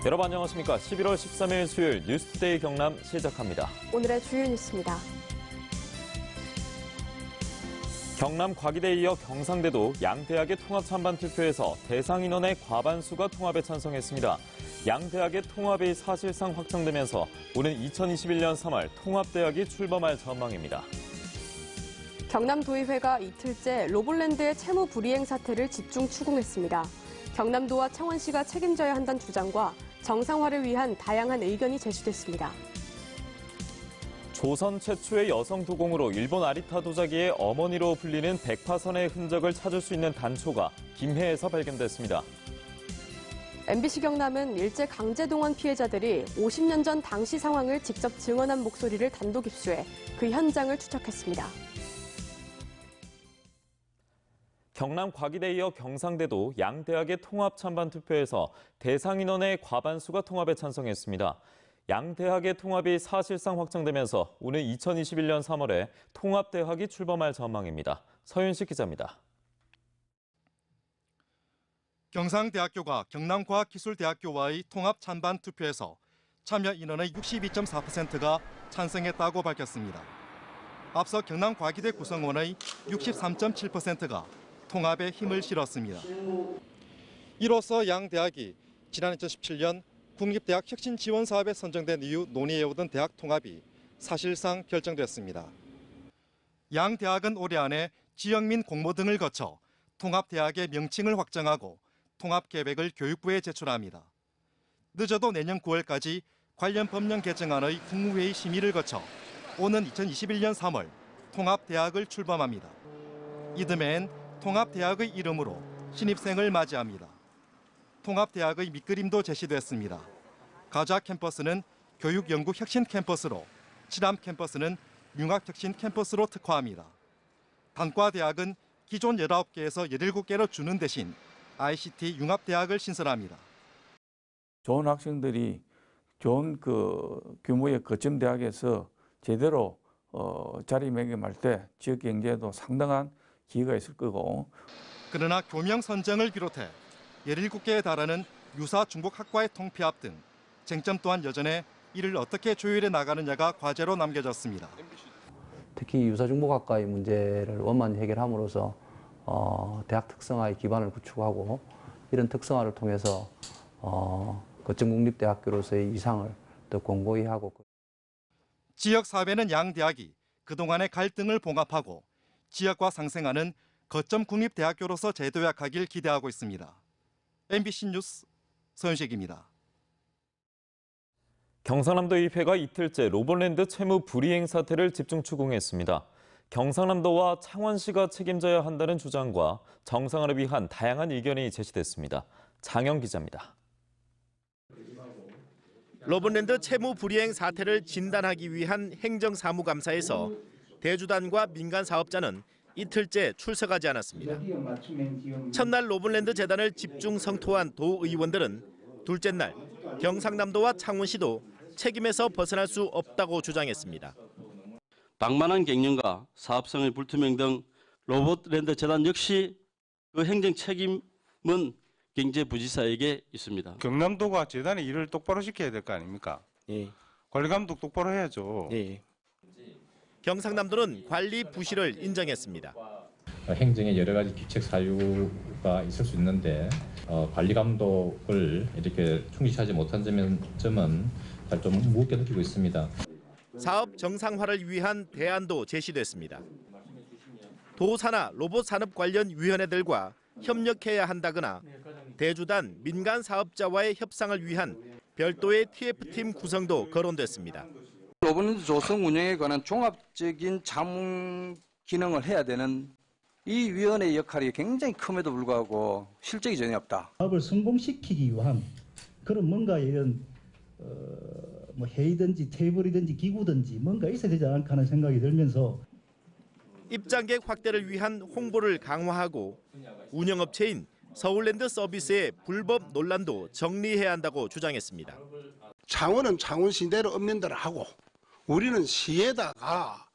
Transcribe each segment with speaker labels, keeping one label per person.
Speaker 1: 여러분 안녕하십니까. 11월 13일 수요일 뉴스투데이 경남 시작합니다.
Speaker 2: 오늘의 주요 뉴스입니다.
Speaker 1: 경남 과기대에 이어 경상대도 양대학의 통합 찬반 투표에서 대상 인원의 과반수가 통합에 찬성했습니다. 양대학의 통합이 사실상 확정되면서 오는 2021년 3월 통합대학이 출범할 전망입니다.
Speaker 2: 경남도의회가 이틀째 로볼랜드의 채무 불이행 사태를 집중 추궁했습니다. 경남도와 창원시가 책임져야 한다는 주장과 정상화를 위한 다양한 의견이 제시됐습니다.
Speaker 1: 조선 최초의 여성 도공으로 일본 아리타 도자기의 어머니로 불리는 백파선의 흔적을 찾을 수 있는 단초가 김해에서 발견됐습니다.
Speaker 2: MBC 경남은 일제 강제동원 피해자들이 50년 전 당시 상황을 직접 증언한 목소리를 단독 입수해 그 현장을 추적했습니다.
Speaker 1: 경남 과기대에 이어 경상대도 양대학의 통합 찬반 투표에서 대상 인원의 과반수가 통합에 찬성했습니다. 양대학의 통합이 사실상 확정되면서 오는 2021년 3월에 통합대학이 출범할 전망입니다. 서윤식 기자입니다.
Speaker 3: 경상대학교가 경남과학기술대학교와의 통합 찬반 투표에서 참여 인원의 62.4%가 찬성했다고 밝혔습니다. 앞서 경남과기대 구성원의 63.7%가 통합에 힘을 실었습니다. 이로써 양 대학이 지난 2017년 국립대학 혁신지원사업에 선정된 이후 논의해오던 대학 통합이 사실상 결정됐습니다. 양 대학은 올해 안에 지역 민 공모 등을 거쳐 통합대학의 명칭을 확정하고 통합계획을 교육부에 제출합니다. 늦어도 내년 9월까지 관련 법령 개정안의 국무회의 심의를 거쳐 오는 2021년 3월 통합대학을 출범합니다. 이듬해엔 통합대학의 이름으로 신입생을 맞이합니다. 통합대학의 밑그림도 제시됐습니다. 가자 캠퍼스는 교육연구혁신 캠퍼스로, 칠암 캠퍼스는 융합혁신 캠퍼스로 특화합니다. 단과대학은 기존 19개에서 17개로 주는 대신 ICT 융합대학을 신설합니다.
Speaker 4: 좋은 학생들이 좋은 규모의 거점 대학에서 제대로 자리매김할 때 지역 경제에도 상당한 기회가 있을 거고.
Speaker 3: 그러나 교명 선정을 비롯해 17개에 달하는 유사 중복학과의 통폐합 등 쟁점 또한 여전해 이를 어떻게 조율해 나가느냐가 과제로 남겨졌습니다.
Speaker 5: 특히 유사 중복학과의 문제를 원만히 해결함으로써 대학 특성화의 기반을 구축하고 이런 특성화를 통해서 거점 국립대학교로서의 위상을 더 공고히 하고.
Speaker 3: 지역사회는 양 대학이 그동안의 갈등을 봉합하고 지역과 상생하는 거점 국립대학교로서 재도약하길 기대하고 있습니다. MBC 뉴스 서윤식입니다.
Speaker 1: 경상남도의회가 이틀째 로볼랜드 채무 불이행 사태를 집중 추궁했습니다. 경상남도와 창원시가 책임져야 한다는 주장과 정상화를 위한 다양한 의견이 제시됐습니다. 장영 기자입니다.
Speaker 6: 로볼랜드 채무 불이행 사태를 진단하기 위한 행정사무감사에서 대주단과 민간 사업자는 이틀째 출석하지 않았습니다. 첫날 로볼랜드 재단을 집중 성토한 도의원들은 둘째 날 경상남도와 창원시도 책임에서 벗어날 수 없다고 주장했습니다.
Speaker 7: 방만한 경영과 사업성의 불투명 등 로볼랜드 재단 역시 그 행정 책임은 경제부지사에게 있습니다.
Speaker 8: 경남도가 재단의 일을 똑바로 시켜야 될 거 아닙니까?
Speaker 6: 예.
Speaker 8: 관리 감독 똑바로 해야죠.
Speaker 6: 예. 경상남도는 관리 부실을 인정했습니다.
Speaker 9: 행정에 여러 가지 기책 사유가 있을 수 있는데 관리 감독을 이렇게 충실하지 못한 점은 좀 무겁게 느끼고 있습니다.
Speaker 6: 사업 정상화를 위한 대안도 제시됐습니다. 도산하 로봇산업 관련 위원회들과 협력해야 한다거나 대주단 민간 사업자와의 협상을 위한 별도의 TF팀 구성도 거론됐습니다.
Speaker 10: 로봇랜드 조성 운영에 관한 종합적인 자문 기능을 해야 되는 이 위원회의 역할이 굉장히 큼에도 불구하고 실적이 전혀 없다.
Speaker 11: 사업을 성공시키기 위한 그런 뭔가 이런 회의든지 테이블이든지 기구든지 뭔가 있어야 되지 않을까 하는 생각이 들면서
Speaker 6: 입장객 확대를 위한 홍보를 강화하고 운영업체인 서울랜드 서비스의 불법 논란도 정리해야 한다고 주장했습니다.
Speaker 12: 창원은 창원시대로 업련대로 하고 우리는 시에다가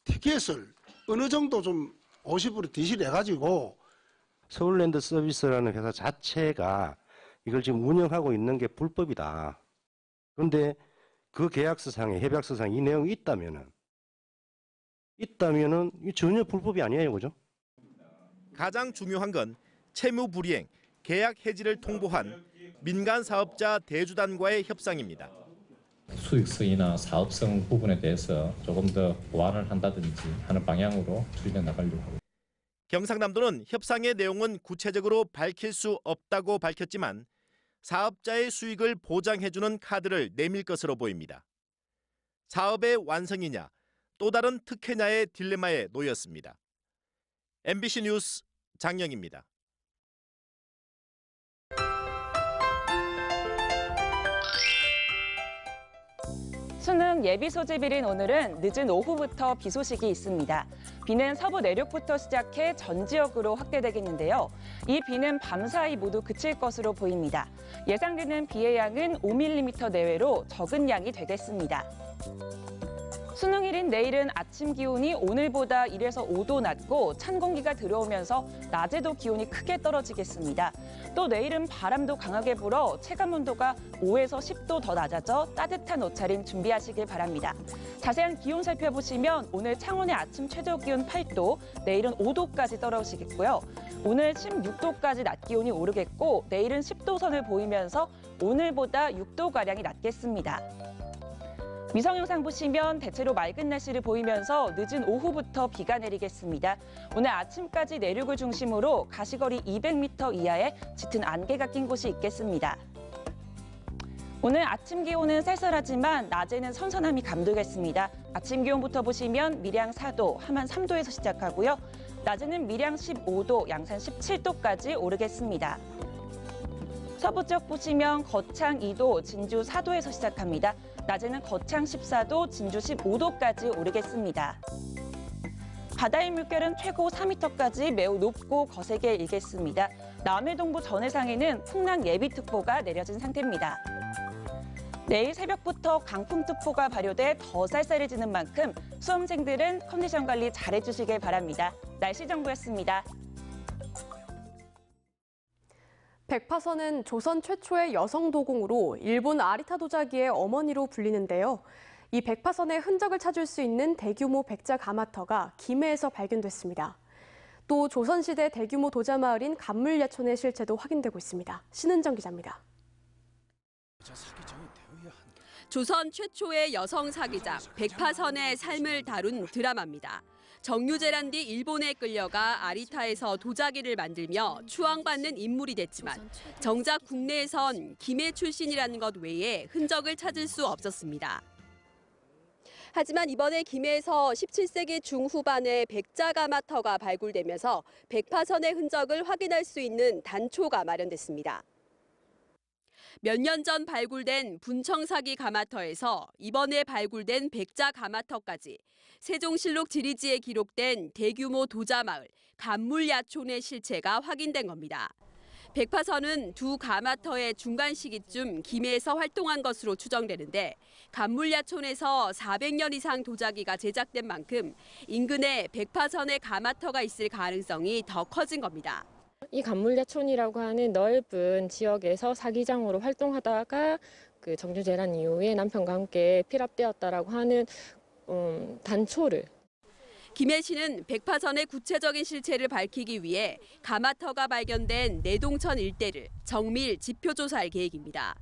Speaker 12: 티켓을 어느 정도 좀 50% 디실해가지고
Speaker 13: 서울랜드 서비스라는 회사 자체가 이걸 지금 운영하고 있는 게 불법이다. 그런데 그 계약서상에 협약서상에 이 내용이 있다면은 이 전혀 불법이 아니에요, 그죠?
Speaker 6: 가장 중요한 건 채무 불이행, 계약 해지를 통보한 민간 사업자 대주단과의 협상입니다.
Speaker 9: 수익성이나 사업성 부분에 대해서 조금 더 보완을 한다든지 하는 방향으로 추진해 나가려고 하고.
Speaker 6: 경상남도는 협상의 내용은 구체적으로 밝힐 수 없다고 밝혔지만 사업자의 수익을 보장해주는 카드를 내밀 것으로 보입니다. 사업의 완성이냐, 또 다른 특혜냐의 딜레마에 놓였습니다. MBC 뉴스 장영입니다.
Speaker 14: 수능 예비 소집일인 오늘은 늦은 오후부터 비 소식이 있습니다. 비는 서부 내륙부터 시작해 전 지역으로 확대되겠는데요. 이 비는 밤사이 모두 그칠 것으로 보입니다. 예상되는 비의 양은 5mm 내외로 적은 양이 되겠습니다. 수능일인 내일은 아침 기온이 오늘보다 1에서 5도 낮고 찬 공기가 들어오면서 낮에도 기온이 크게 떨어지겠습니다. 또 내일은 바람도 강하게 불어 체감 온도가 5에서 10도 더 낮아져 따뜻한 옷차림 준비하시길 바랍니다. 자세한 기온 살펴보시면 오늘 창원의 아침 최저 기온 8도, 내일은 5도까지 떨어지겠고요. 오늘 16도까지 낮 기온이 오르겠고 내일은 10도 선을 보이면서 오늘보다 6도가량이 낮겠습니다. 위성 영상 보시면 대체로 맑은 날씨를 보이면서 늦은 오후부터 비가 내리겠습니다. 오늘 아침까지 내륙을 중심으로 가시거리 200m 이하에 짙은 안개가 낀 곳이 있겠습니다. 오늘 아침 기온은 쌀쌀하지만 낮에는 선선함이 감돌겠습니다. 아침 기온부터 보시면 밀양 4도, 함안 3도에서 시작하고요. 낮에는 밀양 15도, 양산 17도까지 오르겠습니다. 서부 지역 보시면 거창 2도, 진주 4도에서 시작합니다. 낮에는 거창 14도, 진주 15도까지 오르겠습니다. 바다의 물결은 최고 4m까지 매우 높고 거세게 일겠습니다. 남해동부 전해상에는 풍랑 예비특보가 내려진 상태입니다. 내일 새벽부터 강풍특보가 발효돼 더 쌀쌀해지는 만큼 수험생들은 컨디션 관리 잘해주시길 바랍니다. 날씨 정보였습니다.
Speaker 2: 백파선은 조선 최초의 여성 도공으로 일본 아리타 도자기의 어머니로 불리는데요. 이 백파선의 흔적을 찾을 수 있는 대규모 백자 가마터가 김해에서 발견됐습니다. 또 조선시대 대규모 도자마을인 간물야촌의 실체도 확인되고 있습니다. 신은정 기자입니다.
Speaker 15: 조선 최초의 여성 사기작 백파선의 삶을 다룬 드라마입니다. 정유재란 뒤 일본에 끌려가 아리타에서 도자기를 만들며 추앙받는 인물이 됐지만 정작 국내에선 김해 출신이라는 것 외에 흔적을 찾을 수 없었습니다. 하지만 이번에 김해에서 17세기 중후반에 백자가마터가 발굴되면서 백파선의 흔적을 확인할 수 있는 단초가 마련됐습니다. 몇 년 전 발굴된 분청사기 가마터에서 이번에 발굴된 백자가마터까지 세종실록 지리지에 기록된 대규모 도자마을 간물야촌의 실체가 확인된 겁니다. 백파선은 두 가마터의 중간 시기쯤 김해에서 활동한 것으로 추정되는데 간물야촌에서 400년 이상 도자기가 제작된 만큼 인근에 백파선의 가마터가 있을 가능성이 더 커진 겁니다.
Speaker 16: 이 간물야촌이라고 하는 넓은 지역에서 사기장으로 활동하다가 그 정유재란 이후에 남편과 함께 피랍되었다라고 하는 단초를.
Speaker 15: 김해시는 백파선의 구체적인 실체를 밝히기 위해 가마터가 발견된 내동천 일대를 정밀 지표조사할 계획입니다.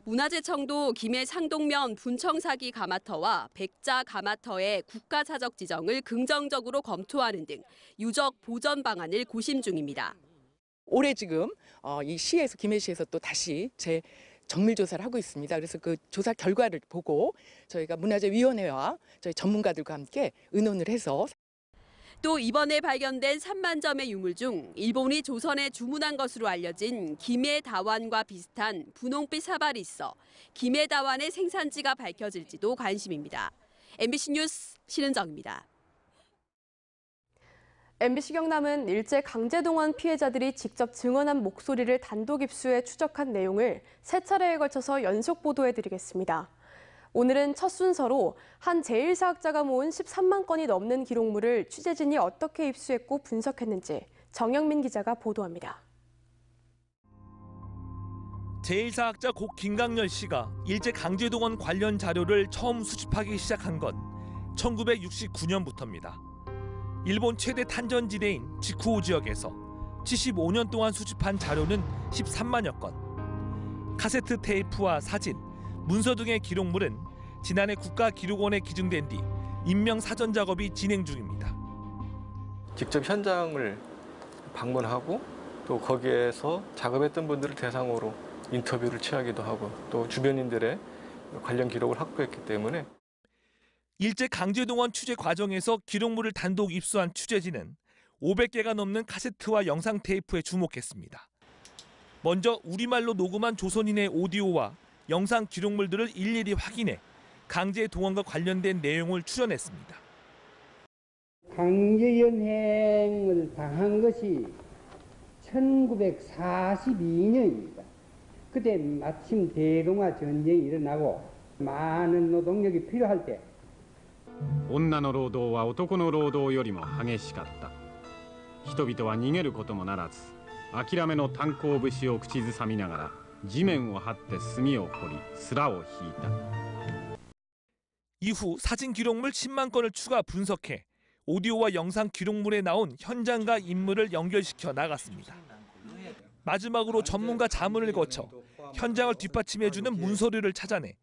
Speaker 15: 문화재청도 김해 상동면 분청사기 가마터와 백자 가마터의 국가사적 지정을 긍정적으로 검토하는 등 유적 보전 방안을 고심 중입니다.
Speaker 17: 올해 지금 이 시에서 김해시에서 또 다시 정밀 조사를 하고 있습니다. 그래서 그 조사 결과를 보고 저희가 문화재위원회와 저희 전문가들과 함께 의논을 해서
Speaker 15: 또 이번에 발견된 3만 점의 유물 중 일본이 조선에 주문한 것으로 알려진 김해 다완과 비슷한 분홍빛 사발이 있어 김해 다완의 생산지가 밝혀질지도 관심입니다. MBC 뉴스 신은정입니다.
Speaker 2: MBC 경남은 일제 강제동원 피해자들이 직접 증언한 목소리를 단독 입수해 추적한 내용을 세 차례에 걸쳐서 연속 보도해드리겠습니다. 오늘은 첫 순서로 한 제1사학자가 모은 13만 건이 넘는 기록물을 취재진이 어떻게 입수했고 분석했는지 정영민 기자가 보도합니다.
Speaker 18: 제1사학자 고 김강렬 씨가 일제강제동원 관련 자료를 처음 수집하기 시작한 건 1969년부터입니다. 일본 최대 탄전지대인 지쿠오 지역에서 75년 동안 수집한 자료는 13만여 건. 카세트 테이프와 사진, 문서 등의 기록물은 지난해 국가기록원에 기증된 뒤 인명 사전 작업이 진행 중입니다.
Speaker 19: 직접 현장을 방문하고 또 거기에서 작업했던 분들을 대상으로 인터뷰를 취하기도 하고 또 주변인들의 관련 기록을 확보했기 때문에
Speaker 18: 일제강제동원 취재 과정에서 기록물을 단독 입수한 취재진은 500개가 넘는 카세트와 영상 테이프에 주목했습니다. 먼저 우리말로 녹음한 조선인의 오디오와 영상 기록물들을 일일이 확인해 강제동원과 관련된 내용을 추려냈습니다.
Speaker 20: 강제연행을 당한 것이 1942년입니다. 그때 마침 대동아 전쟁이 일어나고 많은 노동력이 필요할 때
Speaker 21: 女の労働は男の労働よりも激しかった。人々は逃げることもならず、諦めの炭鉱節を口ずさみながら地面を張って炭を掘り、砂をひいた。
Speaker 18: 이후 사진 기록물 10만 건을 추가 분석해 오디오와 영상 기록물에 나온 현장과 인물을 연결시켜 나갔습니다. 마지막으로 전문가 자문을 거쳐 현장을 뒷받침해주는 문서류를 찾아내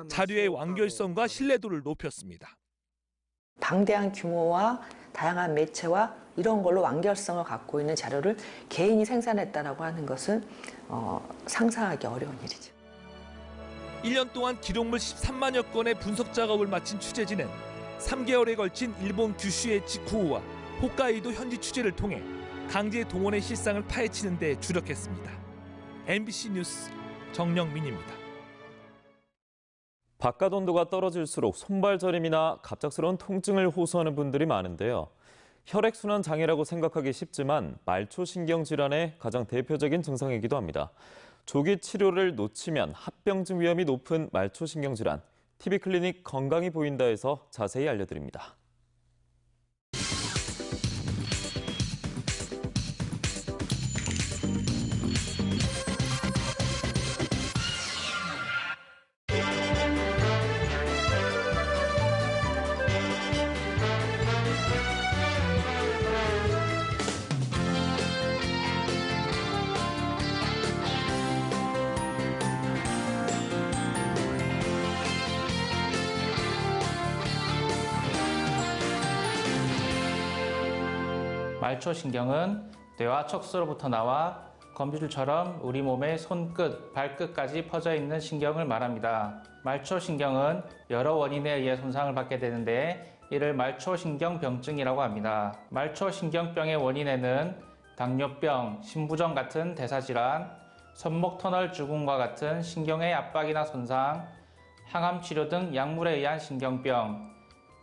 Speaker 18: 자료의 완결성과 신뢰도를 높였습니다.
Speaker 22: 방대한 규모와 다양한 매체와 이런 걸로 완결성을 갖고 있는 자료를 개인이 생산했다라고 하는 것은 상상하기 어려운 일이죠.
Speaker 18: 1년 동안 기록물 13만여 건의 분석 작업을 마친 취재진은 3개월에 걸친 일본 규슈의 지쿠오와 홋카이도 현지 취재를 통해 강제 동원의 실상을 파헤치는 데 주력했습니다. MBC 뉴스 정영민입니다.
Speaker 1: 바깥 온도가 떨어질수록 손발저림이나 갑작스러운 통증을 호소하는 분들이 많은데요. 혈액순환 장애라고 생각하기 쉽지만 말초신경 질환의 가장 대표적인 증상이기도 합니다. 조기 치료를 놓치면 합병증 위험이 높은 말초신경 질환. TV클리닉 건강이 보인다에서 자세히 알려드립니다.
Speaker 23: 말초신경은 뇌와 척수로부터 나와 거미줄처럼 우리 몸의 손끝, 발끝까지 퍼져 있는 신경을 말합니다. 말초신경은 여러 원인에 의해 손상을 받게 되는데 이를 말초신경병증이라고 합니다. 말초신경병의 원인에는 당뇨병, 신부전 같은 대사질환, 손목 터널 주근과 같은 신경의 압박이나 손상, 항암치료 등 약물에 의한 신경병,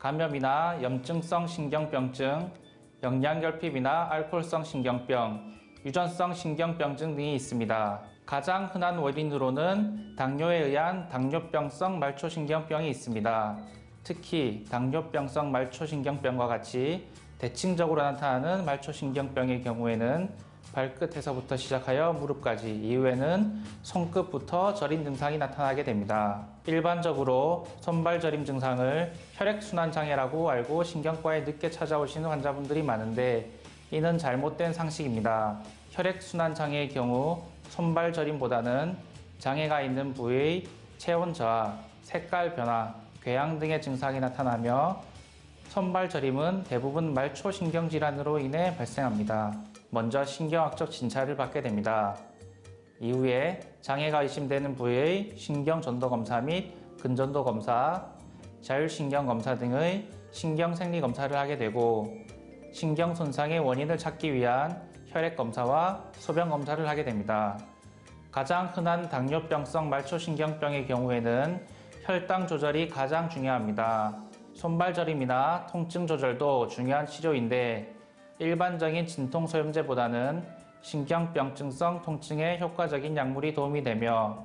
Speaker 23: 감염이나 염증성 신경병증, 영양결핍이나 알코올성 신경병, 유전성 신경병증 등이 있습니다. 가장 흔한 원인으로는 당뇨에 의한 당뇨병성 말초신경병이 있습니다. 특히 당뇨병성 말초신경병과 같이 대칭적으로 나타나는 말초신경병의 경우에는 발끝에서부터 시작하여 무릎까지, 이후에는 손끝부터 저림 증상이 나타나게 됩니다. 일반적으로 손발저림 증상을 혈액순환장애라고 알고 신경과에 늦게 찾아오시는 환자분들이 많은데 이는 잘못된 상식입니다. 혈액순환장애의 경우 손발저림보다는 장애가 있는 부위의 체온 저하, 색깔 변화, 궤양 등의 증상이 나타나며 손발저림은 대부분 말초신경질환으로 인해 발생합니다. 먼저 신경학적 진찰을 받게 됩니다. 이후에 장애가 의심되는 부위의 신경전도검사 및 근전도검사, 자율신경검사 등의 신경생리검사를 하게 되고 신경손상의 원인을 찾기 위한 혈액검사와 소변검사를 하게 됩니다. 가장 흔한 당뇨병성 말초신경병의 경우에는 혈당 조절이 가장 중요합니다. 손발저림이나 통증 조절도 중요한 치료인데 일반적인 진통소염제보다는 신경병증성 통증에 효과적인 약물이 도움이 되며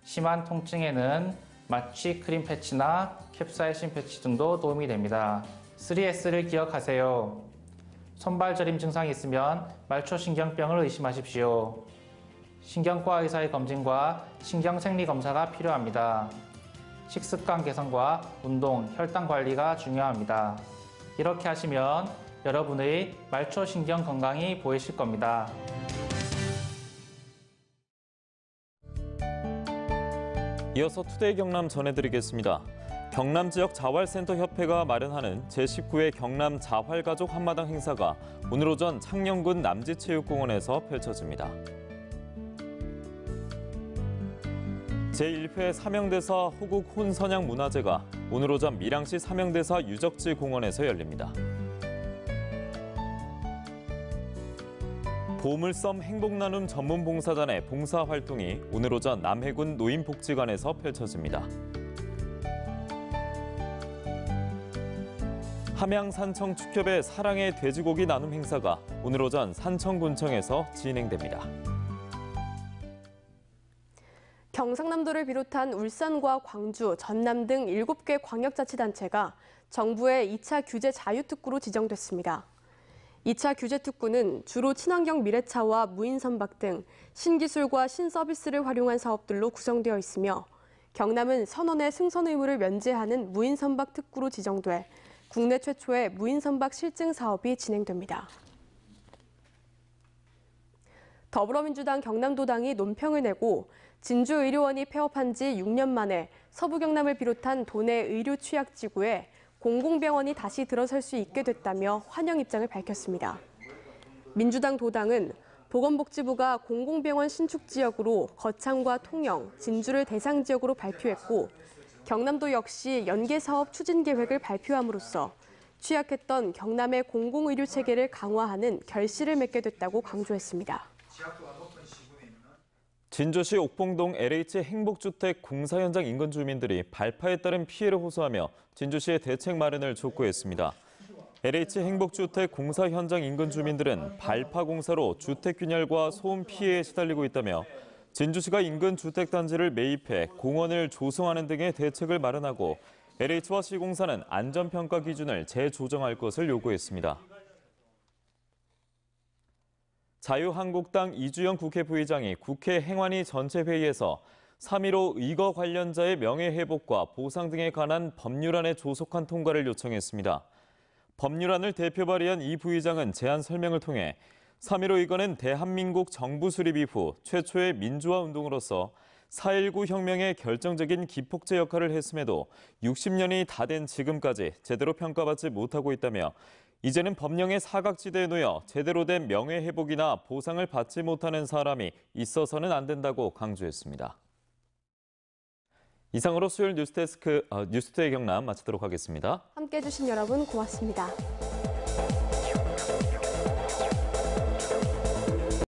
Speaker 23: 심한 통증에는 마취 크림 패치나 캡사이신 패치 등도 도움이 됩니다. 3S를 기억하세요. 손발저림 증상이 있으면 말초신경병을 의심하십시오. 신경과 의사의 검진과 신경생리 검사가 필요합니다. 식습관 개선과 운동, 혈당 관리가 중요합니다. 이렇게 하시면 여러분의 말초신경 건강이 보이실 겁니다.
Speaker 1: 이어서 투데이 경남 전해드리겠습니다. 경남 지역 자활센터 협회가 마련하는 제19회 경남 자활가족 한마당 행사가 오늘 오전 창녕군 남지체육공원에서 펼쳐집니다. 제1회 사명대사 호국 혼선양 문화제가 오늘 오전 밀양시 사명대사 유적지 공원에서 열립니다. 보물섬 행복나눔 전문봉사단의 봉사활동이 오늘 오전 남해군 노인복지관에서 펼쳐집니다. 함양산청 축협의 사랑의 돼지고기 나눔 행사가 오늘 오전 산청군청에서 진행됩니다.
Speaker 2: 경상남도를 비롯한 울산과 광주, 전남 등 7개 광역자치단체가 정부의 2차 규제 자유특구로 지정됐습니다. 2차 규제 특구는 주로 친환경 미래차와 무인선박 등 신기술과 신서비스를 활용한 사업들로 구성되어 있으며 경남은 선원의 승선 의무를 면제하는 무인선박 특구로 지정돼 국내 최초의 무인선박 실증 사업이 진행됩니다. 더불어민주당 경남도당이 논평을 내고 진주의료원이 폐업한 지 6년 만에 서부 경남을 비롯한 도내 의료 취약지구에 공공병원이 다시 들어설 수 있게 됐다며 환영 입장을 밝혔습니다. 민주당 도당은 보건복지부가 공공병원 신축 지역으로 거창과 통영, 진주를 대상 지역으로 발표했고 경남도 역시 연계사업 추진 계획을 발표함으로써 취약했던 경남의 공공의료 체계를 강화하는 결실을 맺게 됐다고 강조했습니다.
Speaker 1: 진주시 옥봉동 LH 행복주택 공사 현장 인근 주민들이 발파에 따른 피해를 호소하며 진주시의 대책 마련을 촉구했습니다. LH 행복주택 공사 현장 인근 주민들은 발파 공사로 주택 균열과 소음 피해에 시달리고 있다며 진주시가 인근 주택단지를 매입해 공원을 조성하는 등의 대책을 마련하고 LH와 시공사는 안전평가 기준을 재조정할 것을 요구했습니다. 자유한국당 이주영 국회 부의장이 국회 행안위 전체회의에서 3.15 의거 관련자의 명예회복과 보상 등에 관한 법률안의 조속한 통과를 요청했습니다. 법률안을 대표 발의한 이 부의장은 제안 설명을 통해 3.15 의거는 대한민국 정부 수립 이후 최초의 민주화 운동으로서 4.19 혁명의 결정적인 기폭제 역할을 했음에도 60년이 다 된 지금까지 제대로 평가받지 못하고 있다며 이제는 법령의 사각지대에 놓여 제대로 된 명예회복이나 보상을 받지 못하는 사람이 있어서는 안 된다고 강조했습니다. 이상으로 수요일 뉴스데스크 뉴스투데이 경남 마치도록 하겠습니다.
Speaker 2: 함께해 주신 여러분 고맙습니다.